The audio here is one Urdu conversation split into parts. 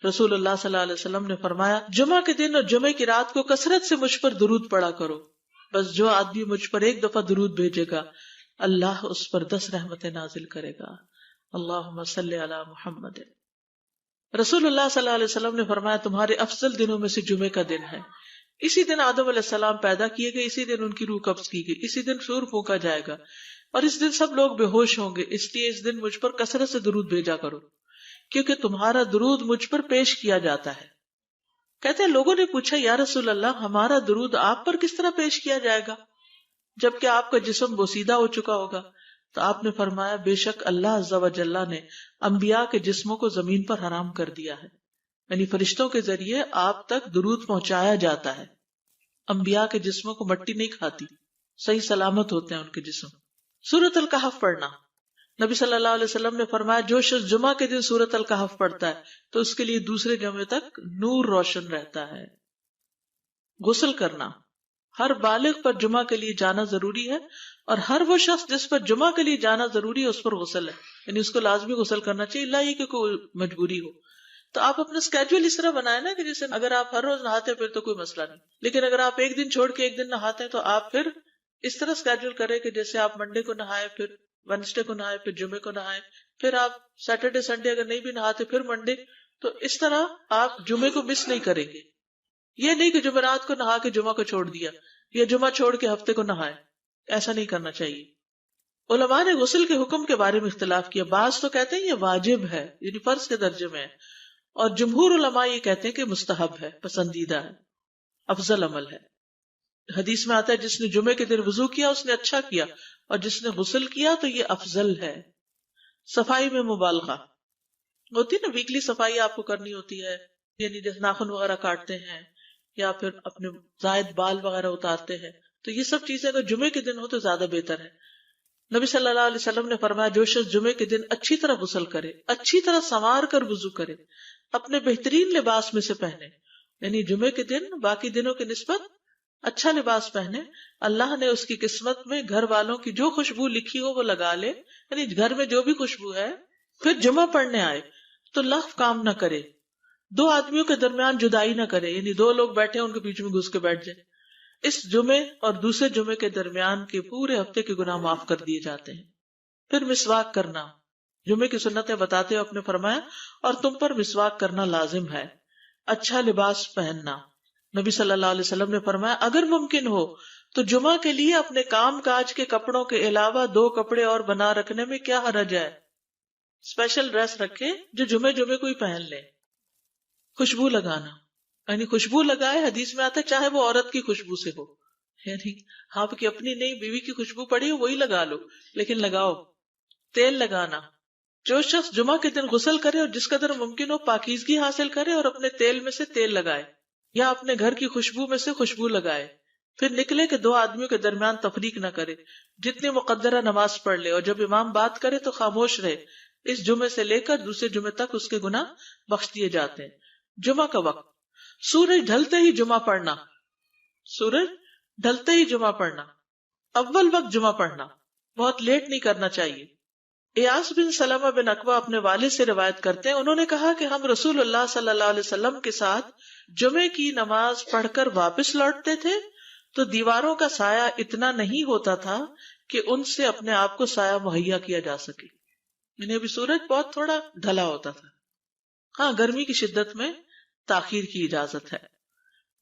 رسول اللہ صلی اللہ علیہ وسلم نے فرمایا جمعہ کے دن اور جمعے کی رات کو کثرت سے مجھ پر درود پڑا کرو، بس جو آدمی مجھ پر ایک دفعہ درود بھیجے گا اللہ اس پر 10 رحمتیں نازل کرے گا. اللہم صلی علی محمد. رسول اللہ صلی اللہ علیہ وسلم نے فرمایا تمہارے افضل دنوں میں سے جمعے کا دن ہے. اسی دن آدم علیہ السلام پیدا کیے گئے، اسی دن ان کی روح قبض کی گئی، اسی دن سور پھونکا جائے گا اور اس دن سب لوگ بے ہوش ہوں گے. اس لیے اس دن مجھ پر کثرت سے درود بھیجا کرو کیونکہ تمہارا درود مجھ پر پیش کیا جاتا ہے. کہتے ہیں لوگوں نے پوچھا یا رسول اللہ ہمارا درود آپ پر کس طرح پیش کیا جائے گا جبکہ آپ کا جسم بوسیدہ ہو چکا ہوگا؟ تو آپ نے فرمایا بے شک اللہ عز و جل نے انبیاء کے جسموں کو زمین پر حرام کر دیا ہے، یعنی فرشتوں کے ذریعے آپ تک درود پہنچایا جاتا ہے. انبیاء کے جسموں کو مٹی نہیں کھاتی، صحیح سلامت ہوتے ہیں ان کے جسم. سورۃ الکہف پڑھنا، نبی صلی اللہ علیہ وسلم نے فرمایا جو شخص جمعہ کے دن سورۃ الکہف پڑھتا ہے تو اس کے لیے دوسرے جمعے تک نور روشن رہتا ہے. غسل کرنا، ہر بالغ پر جمعہ کے لیے جانا ضروری ہے اور ہر وہ شخص جس پر جمعہ کے لیے جانا ضروری ہے اس پر غسل ہے، یعنی اس کو لازمی غسل کرنا چاہیے، اللہ یہ کہ کوئی مجبوری ہو. تو آپ اپنا اسکیجول اس طرح بنائیں نا کہ جیسے اگر آپ ہر روز نہاتے ہیں پھر تو کوئی مسئلہ نہیں، لیکن اگر آپ ایک دن چھوڑ کے ایک دن نہاتے ہیں تو آپ پھر اس طرح اسکیجول کریں کہ جیسے آپ منڈے کو نہائے، پھر وینسڈے کو نہائے، پھر جمعے کو نہائے، پھر آپ سیٹرڈے سنڈے اگر نہیں بھی نہاتے پھر منڈے. تو اس طرح آپ جمعے کو مس نہیں کریں گے. یہ نہیں کہ جمعرات کو نہا کے جمعہ کو چھوڑ دیا یا جمعہ چھوڑ کے ہفتے کو نہائے، ایسا نہیں کرنا چاہیے. علماء نے غسل کے حکم کے بارے میں اختلاف کیا. بعض تو کہتے ہیں یہ واجب ہے، یعنی فرض کے درجے میں ہے، اور جمہور علماء یہ کہتے ہیں کہ مستحب ہے، پسندیدہ ہے، افضل عمل ہے. حدیث میں آتا ہے جس نے جمعے کے دن وضو کیا اس نے اچھا کیا اور جس نے غسل کیا تو یہ افضل ہے. صفائی میں مبالغہ ہوتی ہے نا، ویکلی صفائی آپ کو کرنی ہوتی ہے، یعنی جیسے ناخن وغیرہ کاٹتے ہیں یا پھر اپنے زائد بال وغیرہ اتارتے ہیں، تو یہ سب چیزیں اگر جمعے کے دن ہو تو زیادہ بہتر ہے. نبی صلی اللہ علیہ وسلم نے فرمایا جو شخص جمعے کے دن اچھی طرح غسل کرے، اچھی طرح سنوار کر وضو کرے، اپنے بہترین لباس میں سے پہنے، یعنی جمعے کے دن باقی دنوں کی نسبت اچھا لباس پہنے، اللہ نے اس کی قسمت میں گھر والوں کی جو خوشبو لکھی ہو وہ لگا لے، یعنی گھر میں جو بھی خوشبو ہے. پھر جمعہ پڑھنے آئے تو لغو کام نہ کرے، 2 آدمیوں کے درمیان جدائی نہ کرے، یعنی 2 لوگ بیٹھے ان کے بیچ میں گھس کے بیٹھ جائے. اس جمعے اور دوسرے جمعے کے درمیان کے پورے ہفتے کے گناہ معاف کر دیے جاتے ہیں. پھر مسواک کرنا، جمعے کی سنتیں بتاتے ہوئے آپ نے فرمایا اور تم پر مسواک کرنا لازم ہے. اچھا لباس پہننا، نبی صلی اللہ علیہ وسلم نے فرمایا اگر ممکن ہو تو جمعہ کے لیے اپنے کام کاج کے کپڑوں کے علاوہ 2 کپڑے اور بنا رکھنے میں کیا حرج ہے. اسپیشل ڈریس رکھے جو جمعے کو ہی پہن لے. خوشبو لگانا، یعنی خوشبو لگائے، حدیث میں آتا ہے چاہے وہ عورت کی خوشبو سے ہو، یعنی آپ کی اپنی نہیں، بیوی کی خوشبو پڑی ہو وہی لگا لو لیکن لگاؤ. تیل لگانا، جو شخص جمعہ کے دن غسل کرے اور جس قدر ممکن ہو پاکیزگی حاصل کرے اور اپنے تیل میں سے تیل لگائے یا اپنے گھر کی خوشبو میں سے خوشبو لگائے، پھر نکلے کہ 2 آدمیوں کے درمیان تفریق نہ کرے، جتنی مقدرہ نماز پڑھ لے اور جب امام بات کرے تو خاموش رہے. اس جمعے سے لے کر دوسرے جمعے تک اس کے گناہ بخش دیے جاتے ہیں. جمعہ کا وقت، سورج ڈھلتے ہی جمعہ پڑھنا، سورج ڈھلتے ہی جمعہ پڑھنا، اول وقت جمعہ پڑھنا، بہت لیٹ نہیں کرنا چاہیے. ایاس بن سلمہ بن اکوع اپنے والد سے روایت کرتے ہیں، انہوں نے کہا کہ ہم رسول اللہ صلی اللہ علیہ وسلم کے ساتھ جمعے کی نماز پڑھ کر واپس لوٹتے تھے تو دیواروں کا سایہ اتنا نہیں ہوتا تھا کہ ان سے اپنے آپ کو سایہ مہیا کیا جا سکے، یعنی ابھی سورج بہت تھوڑا ڈھلا ہوتا تھا. ہاں گرمی کی شدت میں تاخیر کی اجازت ہے.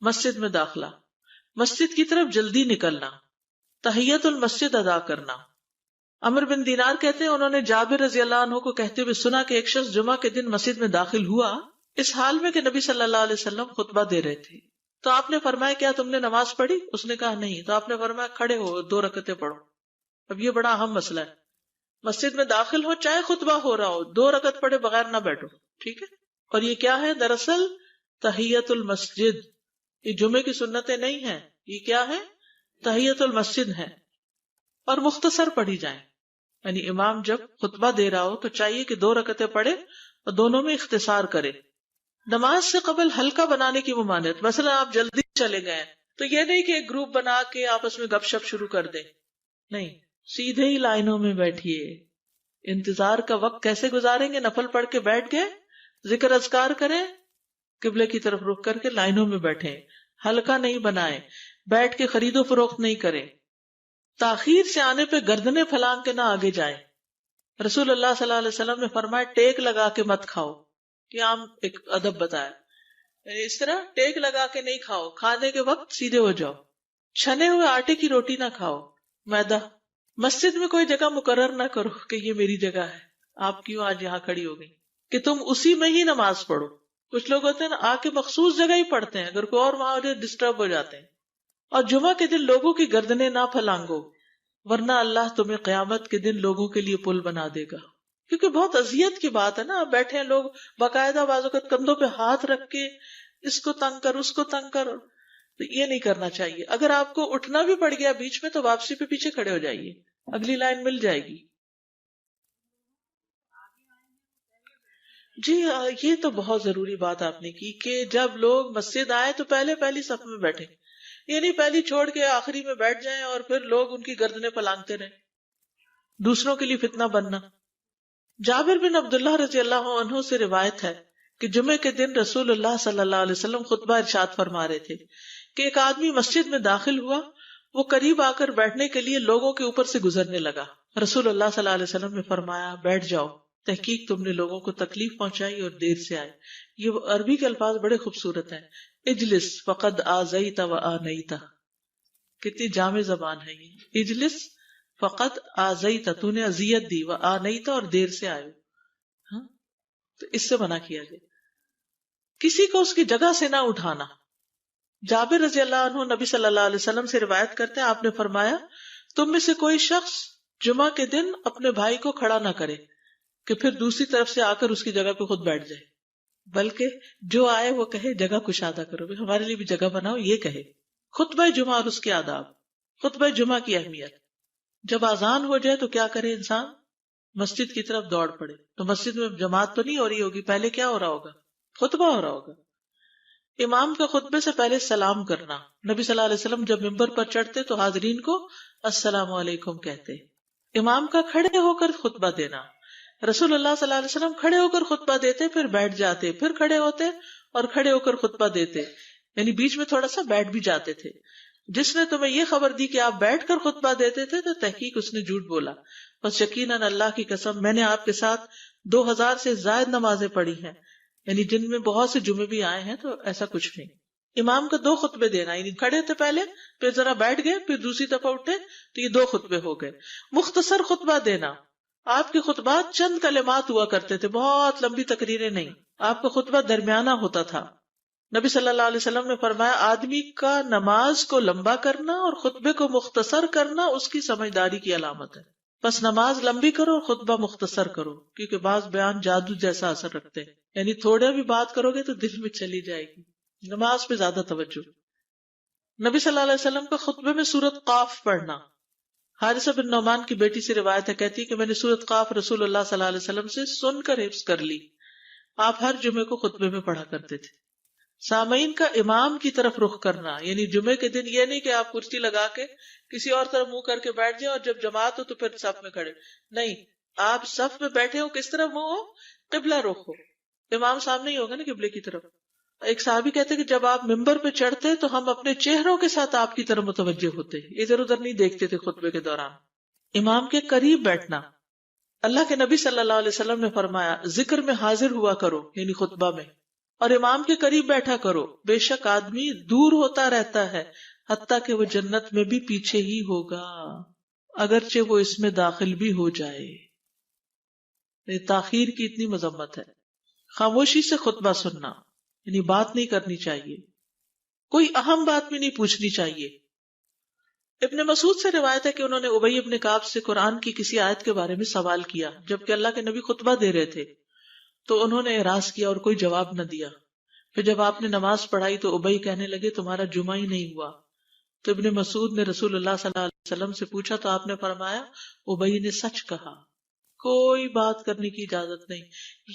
مسجد میں داخلہ، مسجد کی طرف جلدی نکلنا، تحیت المسجد ادا کرنا. عمر بن دینار کہتے ہیں انہوں نے جابر رضی اللہ عنہ کو کہتے ہوئے سنا کہ ایک شخص جمعہ کے دن مسجد میں داخل ہوا اس حال میں کہ نبی صلی اللہ علیہ وسلم خطبہ دے رہے تھے. تو آپ نے فرمایا کیا تم نے نماز پڑھی؟ اس نے کہا نہیں. تو آپ نے فرمایا کھڑے ہو 2 رکعتیں پڑھو. اب یہ بڑا اہم مسئلہ ہے، مسجد میں داخل ہو چاہے خطبہ ہو رہا ہو 2 رکعت پڑھے بغیر نہ بیٹھو، ٹھیک ہے. اور یہ کیا ہے؟ دراصل تحیت المسجد، یہ جمعے کی سنتیں نہیں ہیں، یہ کیا ہے؟ تحیت المسجد ہے. اور مختصر پڑھی جائیں، یعنی امام جب خطبہ دے رہا ہو تو چاہیے کہ 2 رکعتیں پڑھے اور دونوں میں اختصار کرے. نماز سے قبل ہلکا بنانے کی ممانعت، مثلا آپ جلدی چلے گئے تو یہ نہیں کہ ایک گروپ بنا کے آپس میں گپ شپ شروع کر دیں، نہیں، سیدھے ہی لائنوں میں بیٹھیے. انتظار کا وقت کیسے گزاریں گے؟ نفل پڑھ کے بیٹھ گئے، ذکر اذکار کریں، قبلے کی طرف رخ کر کے لائنوں میں بیٹھیں، حلقہ نہیں بنائیں، بیٹھ کے خرید و فروخت نہیں کریں، تاخیر سے آنے پہ گردنیں پھلانگ کے نہ آگے جائیں۔ رسول اللہ صلی اللہ علیہ وسلم نے فرمایا ٹیک لگا کے مت کھاؤ، یہ عام ایک ادب بتایا، یعنی اس طرح ٹیک لگا کے نہیں کھاؤ، کھانے کے وقت سیدھے ہو جاؤ۔ چھنے ہوئے آٹے کی روٹی نہ کھاؤ، میدا۔ مسجد میں کوئی جگہ مقرر نہ کرو کہ یہ میری جگہ ہے، آپ کیوں آج یہاں کھڑی ہو گئی، کہ تم اسی میں ہی نماز پڑھو۔ کچھ لوگ ہوتے ہیں نا آ کے مخصوص جگہ ہی پڑھتے ہیں، اگر کوئی اور وہاں ہو جائے ڈسٹرب ہو جاتے ہیں۔ اور جمعہ کے دن لوگوں کی گردنیں نہ پھلانگو، ورنہ اللہ تمہیں قیامت کے دن لوگوں کے لیے پل بنا دے گا۔ کیونکہ بہت اذیت کی بات ہے نا، بیٹھے ہیں لوگ باقاعدہ بعض اوقات کندھوں پہ ہاتھ رکھ کے اس کو تنگ کر اس کو تنگ کر، تو یہ نہیں کرنا چاہیے۔ اگر آپ کو اٹھنا بھی پڑ گیا بیچ میں تو واپسی پہ پیچھے کھڑے ہو جائیے، اگلی لائن مل جائے گی۔ جی یہ تو بہت ضروری بات آپ نے کی کہ جب لوگ مسجد آئے تو پہلی صف میں بیٹھے، یہ نہیں پہلی چھوڑ کے آخری میں بیٹھ جائیں اور پھر لوگ ان کی گردنیں پلانگتے رہیں، دوسروں کے لیے فتنہ بننا۔ جابر بن عبداللہ رضی اللہ عنہ سے روایت ہے کہ جمعے کے دن رسول اللہ صلی اللہ علیہ وسلم خطبہ ارشاد فرما رہے تھے کہ ایک آدمی مسجد میں داخل ہوا، وہ قریب آ کر بیٹھنے کے لیے لوگوں کے اوپر سے گزرنے لگا۔ رسول اللہ صلی اللہ علیہ وسلم نے فرمایا بیٹھ جاؤ، تحقیق تم نے لوگوں کو تکلیف پہنچائی اور دیر سے آئے۔ یہ عربی کے الفاظ بڑے خوبصورت ہیں، اجلس فقد آذیت و آنیت، کتنی جامع زبان ہے یہ، اجلس فقط آذیت، تو نے اذیت دی، و آنیت اور دیر سے آئے، ہاں تو اس سے منع کیا گیا۔ کسی کو اس کی جگہ سے نہ اٹھانا۔ جابر رضی اللہ عنہ نبی صلی اللہ علیہ وسلم سے روایت کرتے ہیں، آپ نے فرمایا تم میں سے کوئی شخص جمعہ کے دن اپنے بھائی کو کھڑا نہ کرے کہ پھر دوسری طرف سے آ کر اس کی جگہ پہ خود بیٹھ جائے، بلکہ جو آئے وہ کہے جگہ کشادہ کرو، ہمارے لیے بھی جگہ بناؤ، یہ کہے۔ خطبہ جمعہ اور اس کے آداب۔ خطبہ جمعہ کی اہمیت، جب اذان ہو جائے تو کیا کرے انسان؟ مسجد کی طرف دوڑ پڑے۔ تو مسجد میں جماعت تو نہیں ہو رہی ہوگی، پہلے کیا ہو رہا ہوگا؟ خطبہ ہو رہا ہوگا۔ امام کا خطبے سے پہلے سلام کرنا۔ نبی صلی اللہ علیہ وسلم جب ممبر پر چڑھتے تو حاضرین کو السلام علیکم کہتے۔ امام کا کھڑے ہو کر خطبہ دینا۔ رسول اللہ صلی اللہ علیہ وسلم کھڑے ہو کر خطبہ دیتے، پھر بیٹھ جاتے، پھر کھڑے ہوتے اور کھڑے ہو کر خطبہ دیتے، یعنی بیچ میں تھوڑا سا بیٹھ بھی جاتے تھے۔ جس نے تمہیں یہ خبر دی کہ آپ بیٹھ کر خطبہ دیتے تھے تو تحقیق اس نے جھوٹ بولا، بس یقیناً اللہ کی قسم میں نے آپ کے ساتھ 2000 سے زائد نمازیں پڑھی ہیں، یعنی جن میں بہت سے جمعے بھی آئے ہیں، تو ایسا کچھ نہیں۔ امام کا 2 خطبے دینا، یعنی کھڑے تھے پہلے، پھر ذرا بیٹھ گئے، پھر دوسری دفعہ اٹھے تو یہ 2 خطبے ہو گئے۔ مختصر خطبہ دینا۔ آپ کے خطبات چند کلمات ہوا کرتے تھے، بہت لمبی تقریریں نہیں، آپ کا خطبہ درمیانہ ہوتا تھا۔ نبی صلی اللہ علیہ وسلم نے فرمایا آدمی کا نماز کو لمبا کرنا اور خطبے کو مختصر کرنا اس کی سمجھداری کی علامت ہے۔ بس نماز لمبی کرو اور خطبہ مختصر کرو، کیونکہ بعض بیان جادو جیسا اثر رکھتے ہیں، یعنی تھوڑے بھی بات کرو گے تو دل میں چلی جائے گی۔ نماز پہ زیادہ توجہ۔ نبی صلی اللہ علیہ وسلم کا خطبے میں سورۃ قاف پڑھنا۔ حارثہ بن نعمان کی بیٹی سے روایت ہے، کہتی ہے کہ میں نے سورۃ قاف رسول اللہ صلی اللہ علیہ وسلم سے سن کر حفظ کر لی۔ آپ ہر جمعے کو خطبے میں پڑھا کرتے تھے۔ سامعین کا امام کی طرف رخ کرنا، یعنی جمعے کے دن یہ نہیں کہ آپ کرسی لگا کے کسی اور طرف منہ کر کے بیٹھ جائیں اور جب جماعت ہو تو پھر صف میں کھڑے، نہیں، آپ صف میں بیٹھے ہو، کس طرف منہ ہو؟ قبلہ رخ ہو، امام سامنے ہی ہوگا نا قبلے کی طرف۔ ایک صحابی کہتے کہ جب آپ ممبر پہ چڑھتے تو ہم اپنے چہروں کے ساتھ آپ کی طرف متوجہ ہوتے، ادھر ادھر نہیں دیکھتے تھے خطبے کے دوران۔ امام کے قریب بیٹھنا۔ اللہ کے نبی صلی اللہ علیہ وسلم نے فرمایا ذکر میں حاضر ہوا کرو، یعنی خطبہ میں، اور امام کے قریب بیٹھا کرو، بے شک آدمی دور ہوتا رہتا ہے حتیٰ کہ وہ جنت میں بھی پیچھے ہی ہوگا اگرچہ وہ اس میں داخل بھی ہو جائے۔ تاخیر کی اتنی مذمت ہے۔ خاموشی سے خطبہ سننا، یعنی بات نہیں کرنی چاہیے، کوئی اہم بات بھی نہیں پوچھنی چاہیے۔ ابن مسعود سے روایت ہے کہ انہوں نے ابی ابن کعب سے قرآن کی کسی آیت کے بارے میں سوال کیا جبکہ اللہ کے نبی خطبہ دے رہے تھے، تو انہوں نے اعراض کیا اور کوئی جواب نہ دیا۔ پھر جب آپ نے نماز پڑھائی تو ابی کہنے لگے تمہارا جمعہ ہی نہیں ہوا۔ تو ابن مسعود نے رسول اللہ صلی اللہ علیہ وسلم سے پوچھا تو آپ نے فرمایا ابی نے سچ کہا، کوئی بات کرنے کی اجازت نہیں،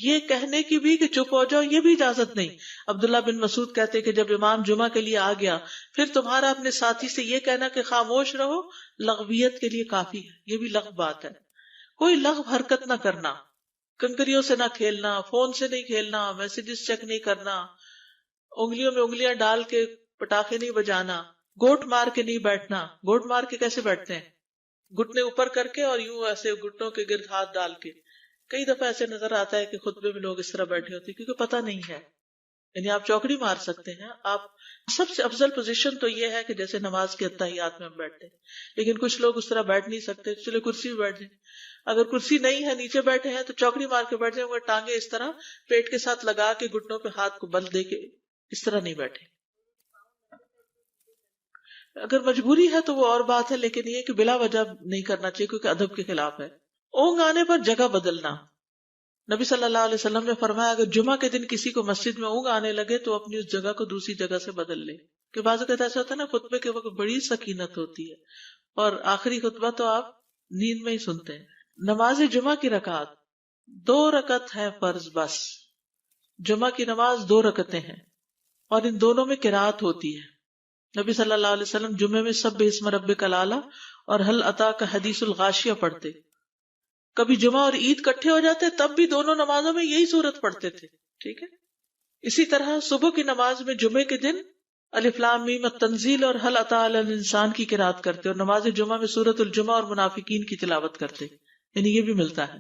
یہ کہنے کی بھی کہ چپ ہو جاؤ یہ بھی اجازت نہیں۔ عبداللہ بن مسعود کہتے کہ جب امام جمعہ کے لیے آ گیا پھر تمہارا اپنے ساتھی سے یہ کہنا کہ خاموش رہو لغویت کے لیے کافی ہے، یہ بھی لغو بات ہے۔ کوئی لغو حرکت نہ کرنا، کنکریوں سے نہ کھیلنا، فون سے نہیں کھیلنا، میسیجز چیک نہیں کرنا، انگلیوں میں انگلیاں ڈال کے پٹاخے نہیں بجانا، گوٹ مار کے نہیں بیٹھنا. گوٹ مار کے کیسے بیٹھتے ہیں؟ گھٹنے اوپر کر کے اور یوں ایسے گھٹنوں کے گرد ہاتھ ڈال کے. کئی دفعہ ایسے نظر آتا ہے کہ خطبے میں لوگ اس طرح بیٹھے ہوتے ہیں کیونکہ پتہ نہیں ہے. یعنی آپ چوکڑی مار سکتے ہیں. آپ سب سے افضل پوزیشن تو یہ ہے کہ جیسے نماز کے اتحیات میں ہم بیٹھتے ہیں، لیکن کچھ لوگ اس طرح بیٹھ نہیں سکتے، چلے کرسی میں بیٹھ جائیں. اگر کرسی نہیں ہے، نیچے بیٹھے ہیں تو چوکڑی مار کے بیٹھ جائیں، مگر ٹانگیں اس طرح پیٹ کے ساتھ لگا کے گھٹنوں پہ ہاتھ کو بل دے کے اس طرح نہیں بیٹھے. اگر مجبوری ہے تو وہ اور بات ہے، لیکن یہ کہ بلا وجہ نہیں کرنا چاہیے کیونکہ ادب کے خلاف ہے. اونگ آنے پر جگہ بدلنا. نبی صلی اللہ علیہ وسلم نے فرمایا اگر جمعہ کے دن کسی کو مسجد میں اونگ آنے لگے تو اپنی اس جگہ کو دوسری جگہ سے بدل لے. کہ بعض اوقات ایسا ہوتا ہے نا، خطبے کے وقت بڑی سکینت ہوتی ہے اور آخری خطبہ تو آپ نیند میں ہی سنتے ہیں. نماز جمعہ کی رکعت 2 رکعت ہے فرض بس. جمعہ کی نماز 2 رکعتیں ہیں اور ان دونوں میں قرات ہوتی ہے. نبی صلی اللہ علیہ وسلم جمعے میں سبح اسم ربک الاعلی اور حل اتاک حدیث الغاشیہ پڑھتے. کبھی جمعہ اور عید کٹھے ہو جاتے تب بھی دونوں نمازوں میں یہی صورت پڑھتے تھے. ٹھیک ہے. اسی طرح صبح کی نماز میں جمعے کے دن الف لام میم التنزیل اور حل اتی علی الانسان کی قرات کرتے اور نماز جمعہ میں سورۃ الجمعہ اور منافقین کی تلاوت کرتے. یعنی یہ بھی ملتا ہے.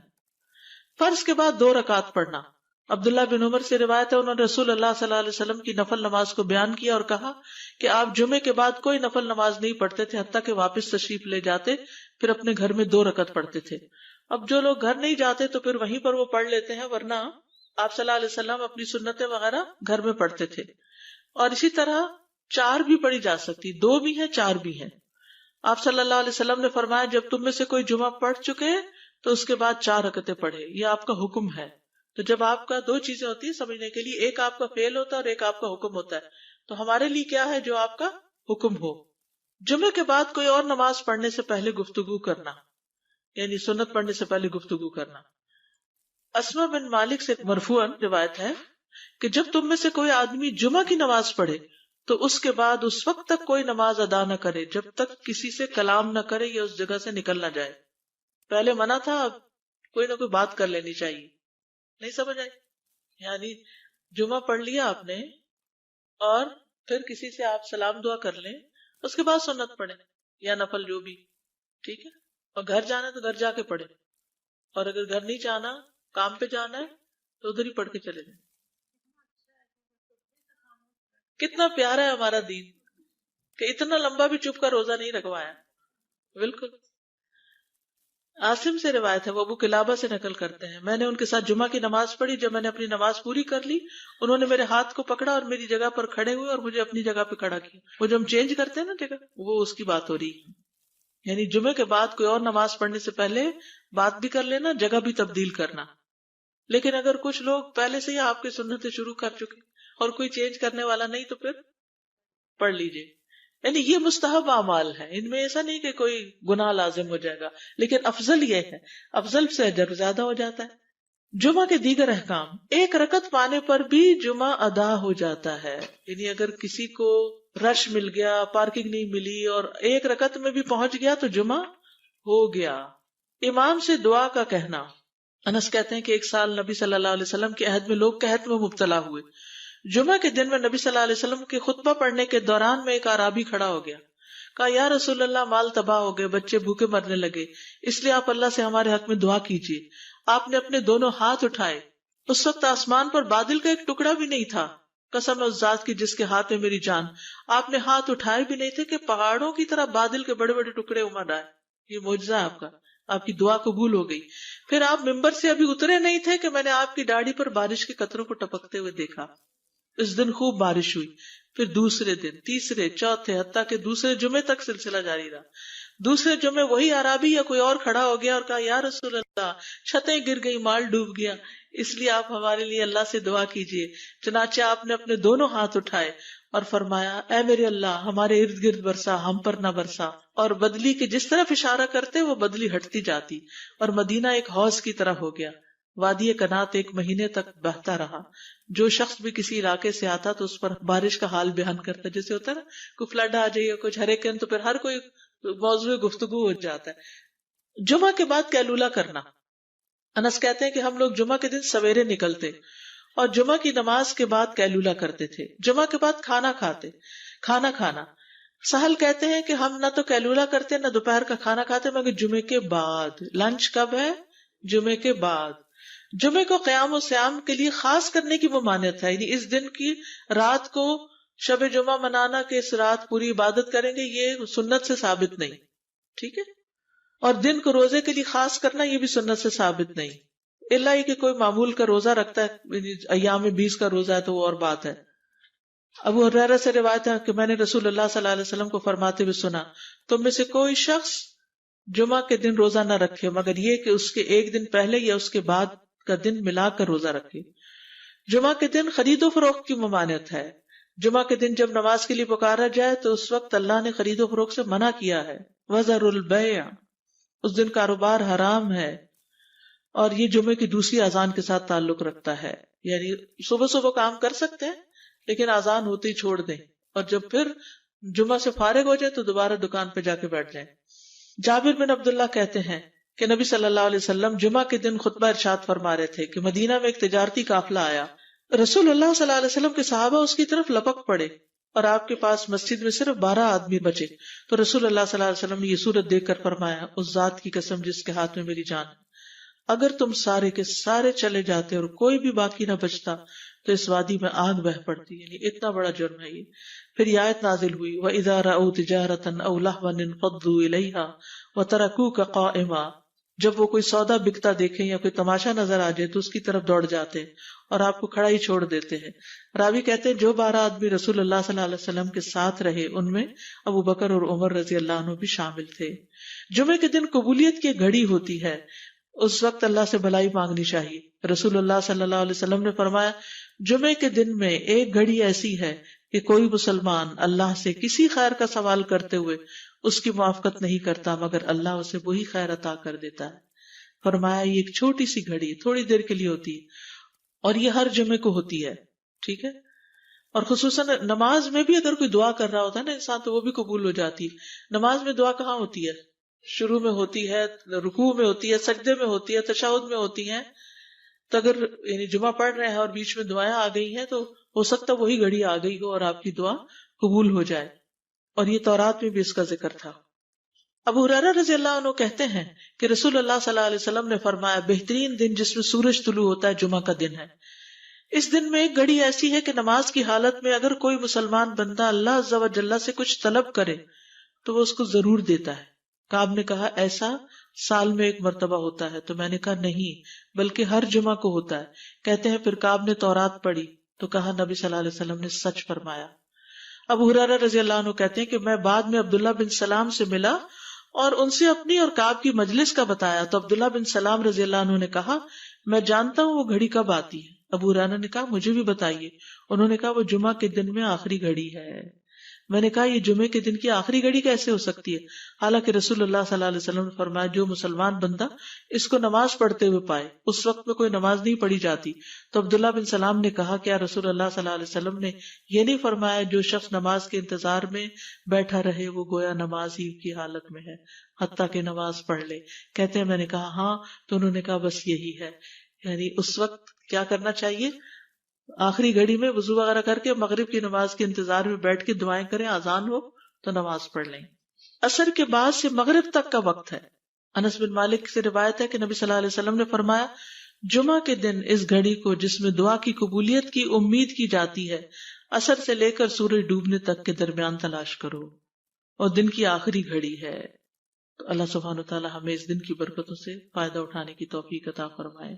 فرض کے بعد 2 رکعت پڑھنا. عبداللہ بن عمر سے روایت ہے انہوں نے رسول اللہ صلی اللہ علیہ وسلم کی نفل نماز کو بیان کیا اور کہا کہ آپ جمعے کے بعد کوئی نفل نماز نہیں پڑھتے تھے حتیٰ کہ واپس تشریف لے جاتے، پھر اپنے گھر میں 2 رکعت پڑھتے تھے. اب جو لوگ گھر نہیں جاتے تو پھر وہیں پر وہ پڑھ لیتے ہیں، ورنہ آپ صلی اللہ علیہ وسلم اپنی سنتیں وغیرہ گھر میں پڑھتے تھے. اور اسی طرح 4 بھی پڑھی جا سکتی، 2 بھی ہیں 4 بھی ہیں. آپ صلی اللہ علیہ وسلم نے فرمایا جب تم میں سے کوئی جمعہ پڑھ چکے تو اس کے بعد 4 رکعتیں پڑھے. یہ آپ کا حکم ہے. تو جب آپ کا 2 چیزیں ہوتی ہیں سمجھنے کے لیے، ایک آپ کا فعل ہوتا ہے اور ایک آپ کا حکم ہوتا ہے. تو ہمارے لیے کیا ہے؟ جو آپ کا حکم ہو. جمعے کے بعد کوئی اور نماز پڑھنے سے پہلے گفتگو کرنا، یعنی سنت پڑھنے سے پہلے گفتگو کرنا. اسما بن مالک سے مرفوعاً روایت ہے کہ جب تم میں سے کوئی آدمی جمعہ کی نماز پڑھے تو اس کے بعد اس وقت تک کوئی نماز ادا نہ کرے جب تک کسی سے کلام نہ کرے یا اس جگہ سے نکل نہ جائے. پہلے منع تھا، اب کوئی نہ کوئی بات کر لینی چاہیے. نہیں سمجھ آئی؟ یعنی جمعہ پڑھ لیا آپ نے اور پھر کسی سے آپ سلام دعا کر لیں، اس کے بعد سنت پڑھیں یا نفل جو بھی. ٹھیک ہے. اور گھر جانا ہے تو گھر جا کے پڑھیں، اور اگر گھر نہیں جانا، کام پہ جانا ہے تو ادھر ہی پڑھ کے چلے جائیں. کتنا پیارا ہے ہمارا دین کہ اتنا لمبا بھی چپ کا روزہ نہیں رکھوایا. بالکل. عاصم سے روایت ہے، وہ ابو قلابہ سے نقل کرتے ہیں، میں نے ان کے ساتھ جمعہ کی نماز پڑھی. جب میں نے اپنی نماز پوری کر لی انہوں نے میرے ہاتھ کو پکڑا اور میری جگہ پر کھڑے ہوئے اور مجھے اپنی جگہ پہ کھڑا کیا. وہ جو ہم چینج کرتے ہیں نا جگہ، وہ اس کی بات ہو رہی ہے. یعنی جمعے کے بعد کوئی اور نماز پڑھنے سے پہلے بات بھی کر لینا، جگہ بھی تبدیل کرنا. لیکن اگر کچھ لوگ پہلے سے ہی آپ کی سنتیں شروع کر چکے اور کوئی چینج کرنے والا نہیں تو پھر پڑھ لیجئے. یعنی یہ مستحب اعمال ہے، ان میں ایسا نہیں کہ کوئی گناہ لازم ہو جائے گا، لیکن افضل یہ ہے، افضل سے اجر زیادہ ہو جاتا ہے. جمعہ کے دیگر احکام. 1 رکعت پانے پر بھی جمعہ ادا ہو جاتا ہے. یعنی اگر کسی کو رش مل گیا، پارکنگ نہیں ملی اور 1 رکعت میں بھی پہنچ گیا تو جمعہ ہو گیا. امام سے دعا کا کہنا. انس کہتے ہیں کہ 1 سال نبی صلی اللہ علیہ وسلم کے عہد میں لوگ قحط میں مبتلا ہوئے. جمعہ کے دن میں نبی صلی اللہ علیہ وسلم کے خطبہ پڑھنے کے دوران میں ایک اعرابی کھڑا ہو گیا. کہا یا رسول اللہ، مال تباہ ہو گئے، بچے بھوکے مرنے لگے، اس لیے آپ اللہ سے ہمارے حق میں دعا کیجیے. آپ نے اپنے دونوں ہاتھ اٹھائے. اس وقت آسمان پر بادل کا ایک ٹکڑا بھی نہیں تھا. قسم ہے اس ذات کی جس کے ہاتھ میں میری جان، آپ نے ہاتھ اٹھائے بھی نہیں تھے کہ پہاڑوں کی طرح بادل کے بڑے بڑے ٹکڑے امڑ آئے. یہ معجزہ ہے آپ کا، آپ کی دعا قبول ہو گئی. پھر آپ ممبر سے ابھی اترے نہیں تھے کہ میں نے آپ کی داڑھی پر بارش کے قطروں کو ٹپکتے ہوئے دیکھا. اس دن خوب بارش ہوئی. پھر دوسرے دن، تیسرے، چوتھے، حتیٰ کہ دوسرے جمعے تک سلسلہ جاری رہا. دوسرے جمعے وہی عرابی یا کوئی اور کھڑا ہو گیا اور کہا یا رسول اللہ، چھتیں گر گئی، مال ڈوب گیا، اس لیے آپ ہمارے لیے اللہ سے دعا کیجیے. چنانچہ آپ نے اپنے دونوں ہاتھ اٹھائے اور فرمایا اے میرے اللہ، ہمارے ارد گرد برسا، ہم پر نہ برسا. اور بدلی کے جس طرف اشارہ کرتے وہ بدلی ہٹتی جاتی اور مدینہ ایک حوض کی طرح ہو گیا. وادی کنات 1 مہینے تک بہتا رہا. جو شخص بھی کسی علاقے سے آتا تو اس پر بارش کا حال بیان کرتا، جیسے ہوتا ہے نا کوئی فلڈ آ جائے یا کچھ ہریکین، تو پھر ہر کوئی موضوع گفتگو ہو جاتا ہے. جمعہ کے بعد قیلولہ کرنا. انس کہتے ہیں کہ ہم لوگ جمعہ کے دن سویرے نکلتے اور جمعہ کی نماز کے بعد قیلولہ کرتے تھے. جمعہ کے بعد کھانا کھانا. سہل کہتے ہیں کہ ہم نہ تو قیلولہ کرتے نہ دوپہر کا کھانا کھاتے مگر جمعے کے بعد. لنچ کب ہے؟ جمعے کے بعد. جمعے کو قیام و سیام کے لیے خاص کرنے کی ممانعت ہے، یعنی اس دن کی رات کو شب جمعہ منانا کہ اس رات پوری عبادت کریں گے، یہ سنت سے ثابت نہیں. ٹھیک ہے. اور دن کو روزے کے لیے خاص کرنا یہ بھی سنت سے ثابت نہیں، الا یہ کہ کوئی معمول کا روزہ رکھتا ہے، ایام 20 کا روزہ ہے تو وہ اور بات ہے. ابو ہریرہ سے روایت ہے کہ میں نے رسول اللہ صلی اللہ علیہ وسلم کو فرماتے ہوئے سنا، تم میں سے کوئی شخص جمعہ کے دن روزہ نہ رکھے مگر یہ کہ اس کے ایک دن پہلے یا اس کے بعد کا دن ملا کر روزہ رکھے. جمعہ کے دن خرید و فروخت کی ممانعت ہے. جمعہ کے دن جب نماز کے لیے پکارا جائے تو اس وقت اللہ نے خرید و فروخت سے منع کیا ہے. وَذَرُوا الْبَيْعَ، اس دن کاروبار حرام ہے. اور یہ جمعے کی دوسری اذان کے ساتھ تعلق رکھتا ہے، یعنی صبح صبح کام کر سکتے ہیں لیکن اذان ہوتے ہی چھوڑ دیں، اور جب پھر جمعہ سے فارغ ہو جائے تو دوبارہ دکان پہ جا کے بیٹھ جائیں. جابر بن عبداللہ کہتے ہیں کہ نبی صلی اللہ علیہ وسلم جمعہ کے دن خطبہ ارشاد فرما رہے تھے کہ مدینہ میں ایک تجارتی قافلہ آیا. رسول اللہ صلی اللہ علیہ وسلم کے صحابہ اس کی طرف لپک پڑے اور آپ کے پاس مسجد میں صرف 12 آدمی بچے. تو رسول اللہ صلی اللہ علیہ وسلم نے یہ صورت دیکھ کر فرمایا، اس ذات کی قسم جس کے ہاتھ میں میری جان ہے، اگر تم سارے کے سارے چلے جاتے اور کوئی بھی باقی نہ بچتا تو اس وادی میں آگ بہ پڑتی. یعنی اتنا بڑا جرم ہے یہ. پھر یہ آیت نازل ہوئی، وَإِذَا رَأَوْا تِجَارَةً أَوْ لَهْوًا انفضوا إِلَيْهَا وَتَرَكُوكَ قَائِمًا، جب وہ کوئی سودا بکتا دیکھیں یا کوئی تماشا نظر آ جائے تو اس کی طرف دوڑ جاتے اور آپ کو کھڑا ہی چھوڑ دیتے ہیں. راوی کہتے ہیں جو 12 آدمی رسول اللہ صلی اللہ علیہ وسلم کے ساتھ رہے ان میں ابو بکر اور عمر رضی اللہ عنہ بھی شامل تھے. جمعے کے دن قبولیت کی گھڑی ہوتی ہے، اس وقت اللہ سے بھلائی مانگنی چاہیے. رسول اللہ صلی اللہ علیہ وسلم نے فرمایا، جمعے کے دن میں ایک گھڑی ایسی ہے کہ کوئی مسلمان اللہ سے کسی خیر کا سوال کرتے ہوئے اس کی موافقت نہیں کرتا مگر اللہ اسے وہی خیر عطا کر دیتا ہے. فرمایا یہ ایک چھوٹی سی گھڑی تھوڑی دیر کے لیے ہوتی ہے اور یہ ہر جمعے کو ہوتی ہے. ٹھیک ہے. اور خصوصاً نماز میں بھی اگر کوئی دعا کر رہا ہوتا ہے نا انسان تو وہ بھی قبول ہو جاتی ہے. نماز میں دعا کہاں ہوتی ہے؟ شروع میں ہوتی ہے، رکوع میں ہوتی ہے، سجدے میں ہوتی ہے، تشہد میں ہوتی ہے. تو اگر یعنی جمعہ پڑھ رہے ہیں اور بیچ میں دعائیں آ گئی ہیں تو ہو سکتا ہے وہی گھڑی آ گئی ہو اور آپ کی دعا قبول ہو جائے. اور یہ تورات میں بھی اس کا ذکر تھا. ابو ہریرہ رضی اللہ عنہ کہتے ہیں کہ رسول اللہ صلی اللہ علیہ وسلم نے فرمایا، بہترین دن جس میں سورج طلوع ہوتا ہے جمعہ کا دن ہے. اس دن میں ایک گھڑی ایسی ہے کہ نماز کی حالت میں اگر کوئی مسلمان بندہ اللہ عز و جل سے کچھ طلب کرے تو وہ اس کو ضرور دیتا ہے. کعب نے کہا ایسا سال میں ایک مرتبہ ہوتا ہے؟ تو میں نے کہا نہیں بلکہ ہر جمعہ کو ہوتا ہے. کہتے ہیں پھر کعب نے تورات پڑھی تو کہا نبی صلی اللہ علیہ وسلم نے سچ فرمایا. ابو ہریرہ رضی اللہ عنہ کہتے ہیں کہ میں بعد میں عبداللہ بن سلام سے ملا اور ان سے اپنی اور کعب کی مجلس کا بتایا تو عبداللہ بن سلام رضی اللہ عنہ نے کہا میں جانتا ہوں وہ گھڑی کب آتی ہے. ابو ہریرہ نے کہا مجھے بھی بتائیے. انہوں نے کہا وہ جمعہ کے دن میں آخری گھڑی ہے. میں نے کہا یہ جمعے کے دن کی آخری گھڑی کیسے ہو سکتی ہے؟ حالانکہ رسول اللہ صلی اللہ علیہ وسلم نے فرمایا جو مسلمان بندہ اس کو نماز پڑھتے ہوئے پائے. اس وقت میں کوئی نماز نہیں پڑھی جاتی. تو عبداللہ بن سلام نے کہا کیا رسول اللہ صلی اللہ علیہ وسلم نے یہ نہیں فرمایا جو شخص نماز کے انتظار میں بیٹھا رہے وہ گویا نماز ہی کی حالت میں ہے حتیٰ کہ نماز پڑھ لے؟ کہتے ہیں میں نے کہا ہاں. تو انہوں نے کہا بس یہی ہے، یعنی اس وقت کیا کرنا چاہیے؟ آخری گھڑی میں وضو وغیرہ کر کے مغرب کی نماز کے انتظار میں بیٹھ کے دعائیں کریں، اذان ہو تو نماز پڑھ لیں. عصر کے بعد سے مغرب تک کا وقت ہے. انس بن مالک سے روایت ہے کہ نبی صلی اللہ علیہ وسلم نے فرمایا جمعہ کے دن اس گھڑی کو جس میں دعا کی قبولیت کی امید کی جاتی ہے عصر سے لے کر سورج ڈوبنے تک کے درمیان تلاش کرو اور دن کی آخری گھڑی ہے. تو اللہ سبحانہ وتعالی ہمیں اس دن کی برکتوں سے فائدہ اٹھانے کی توفیق عطا فرمائے.